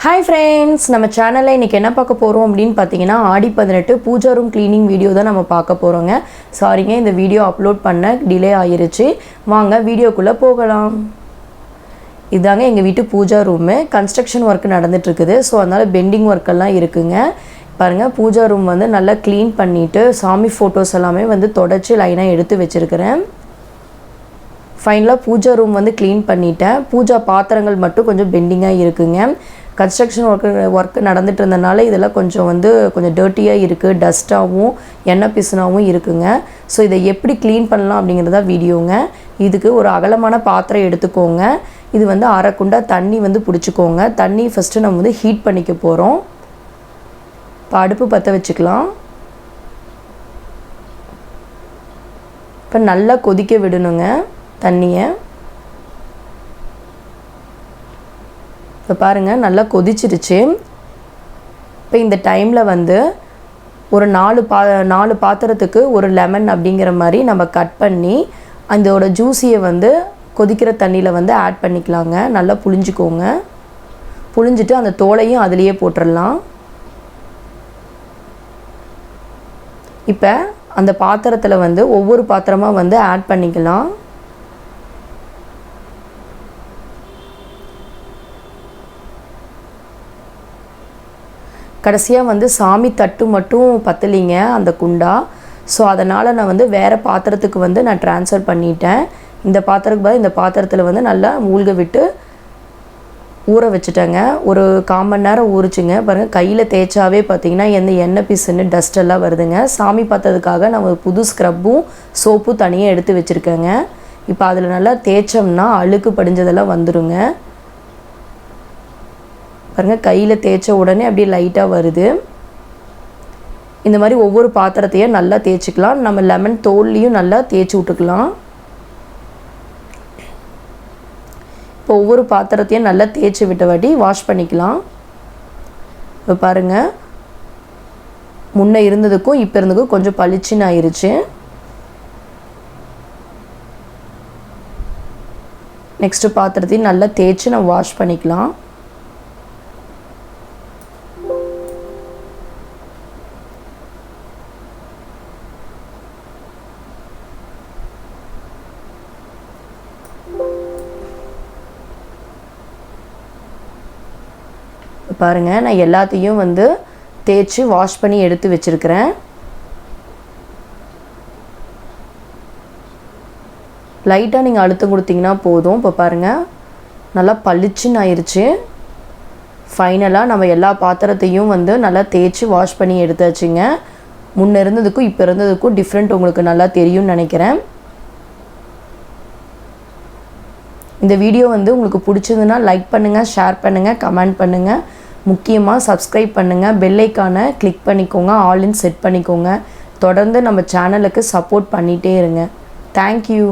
Hi friends, நம்ம சேனல்ல இன்னைக்கு என்ன பார்க்க போறோம் அப்படினு பாத்தீங்கன்னா ஆடி 18 பூஜா ரூம் க்ளீனிங் வீடியோ தான் நம்ம பார்க்க போறோங்க. சாரிங்க இந்த வீடியோ அப்லோட் பண்ண டிலே ஆயிருச்சு. வாங்க வீடியோக்குள்ள போகலாம். இதாங்க எங்க வீட்டு பூஜா ரூம். கன்ஸ்ட்ரக்ஷன் வர்க் நடந்துட்டு இருக்குது. சோ அதனால பெண்டிங் வர்க் எல்லாம் இருக்குங்க. பாருங்க பூஜா ரூம் வந்து நல்லா க்ளீன் பண்ணிட்டு சாமி போட்டோஸ் எல்லாமே வந்து தொடச்சி லைனா எடுத்து வச்சிருக்கேன். ஃபைனலா பூஜா ரூம் வந்து க்ளீன் பண்ணிட்டேன். பூஜா பாத்திரங்கள் மட்டும் கொஞ்சம் பெண்டிங்கா இருக்குங்க. கன்ஸ்ட்ரக்ஷன் வர்க் நடந்துட்டு இருந்தனால இதெல்லாம் கொஞ்சம் டர்ட்டியா இருக்கு, டஸ்டாவும் எண்ணெய் பிசுனாவும் இருக்குங்க. ஸோ இதை எப்படி க்ளீன் பண்ணலாம் அப்படிங்கிறதா வீடியோங்க. இதுக்கு ஒரு அகலமான பாத்திரம் எடுத்துக்கோங்க. இது வந்து அரை குண்டா தண்ணி வந்து பிடிச்சிக்கோங்க. தண்ணி ஃபஸ்ட்டு நம்ம வந்து ஹீட் பண்ணிக்க போகிறோம். இப்போ அடுப்பு பற்ற வச்சுக்கலாம். இப்போ நல்லா கொதிக்க விடணுங்க தண்ணியை. இப்போ பாருங்கள் நல்லா கொதிச்சிருச்சு. இப்போ இந்த டைமில் வந்து ஒரு நாலு பாத்திரத்துக்கு ஒரு லெமன் அப்படிங்கிற மாதிரி நம்ம கட் பண்ணி அதோட ஜூஸியை வந்து கொதிக்கிற தண்ணியில் வந்து ஆட் பண்ணிக்கலாங்க. நல்லா புழிஞ்சிக்கோங்க. புழிஞ்சிட்டு அந்த தோலையும் அதிலேயே போட்டுடலாம். இப்போ அந்த பாத்திரத்தில் வந்து ஒவ்வொரு பாத்திரமாக வந்து ஆட் பண்ணிக்கலாம். கடைசியாக வந்து சாமி தட்டு மட்டும் பத்தலிங்க அந்த குண்டா. ஸோ அதனால் நான் வந்து வேறு பாத்திரத்துக்கு வந்து நான் ட்ரான்ஸ்ஃபர் பண்ணிட்டேன். இந்த பாத்திரத்துக்கு பதில் இந்த பாத்திரத்தில் வந்து நல்லா மூழ்க விட்டு ஊற வச்சுட்டேங்க. ஒரு 1/4 மணி நேரம் ஊறிச்சுங்க. பாருங்கள் கையில் தேய்ச்சாவே பார்த்திங்கன்னா எண்ணெய் பிசுன்னு டஸ்ட் எல்லாம் வருதுங்க. சாமி பார்த்ததுக்காக நான் ஒரு புது ஸ்க்ரப்பும் சோப்பும் தனியாக எடுத்து வச்சுருக்கேங்க. இப்போ அதில் நல்லா தேய்ச்சோம்னா அழுக்கு படிஞ்சதெல்லாம் வந்துடுங்க. பாருங்கள் கையில் தேய்ச்ச உடனே அப்படியே லைட்டாக வருது. இந்த மாதிரி ஒவ்வொரு பாத்திரத்தையும் நல்லா தேய்ச்சிக்கலாம். நம்ம லெமன் தோல்லையும் நல்லா தேய்ச்சி விட்டுக்கலாம். இப்போ ஒவ்வொரு பாத்திரத்தையும் நல்லா தேய்ச்சி விட்டவாட்டி வாஷ் பண்ணிக்கலாம். இப்போ பாருங்கள் முன்னே இருந்ததுக்கும் இப்போ இருந்ததுக்கும் கொஞ்சம் பளிச்சுன்னு ஆயிடுச்சு. நெக்ஸ்ட்டு பாத்திரத்தையும் நல்லா தேய்ச்சி நம்ம வாஷ் பண்ணிக்கலாம். பாருங்கள் நான் எல்லாத்தையும் வந்து தேய்ச்சி வாஷ் பண்ணி எடுத்து வச்சுருக்கிறேன். லைட்டாக நீங்கள் அழுத்தம் கொடுத்தீங்கன்னா போதும். இப்போ பாருங்கள் நல்லா பளிச்சுன்னு ஆயிடுச்சு. ஃபைனலாக நம்ம எல்லா பாத்திரத்தையும் வந்து நல்லா தேய்ச்சி வாஷ் பண்ணி எடுத்தாச்சுங்க. முன்னே இருந்ததுக்கும் இப்போ இருந்ததுக்கும் டிஃப்ரெண்ட் உங்களுக்கு நல்லா தெரியும்னு நினைக்கிறேன். இந்த வீடியோ வந்து உங்களுக்கு பிடிச்சதுன்னா லைக் பண்ணுங்கள், ஷேர் பண்ணுங்கள், கமெண்ட் பண்ணுங்கள். முக்கியமாக சப்ஸ்கிரைப் பண்ணுங்கள். பெல் ஐக்கானை கிளிக் பண்ணிக்கோங்க. ஆல் இன் செட் பண்ணிக்கோங்க. தொடர்ந்து நம்ம சேனலுக்கு சப்போர்ட் பண்ணிகிட்டே இருங்க. தேங்க்யூ.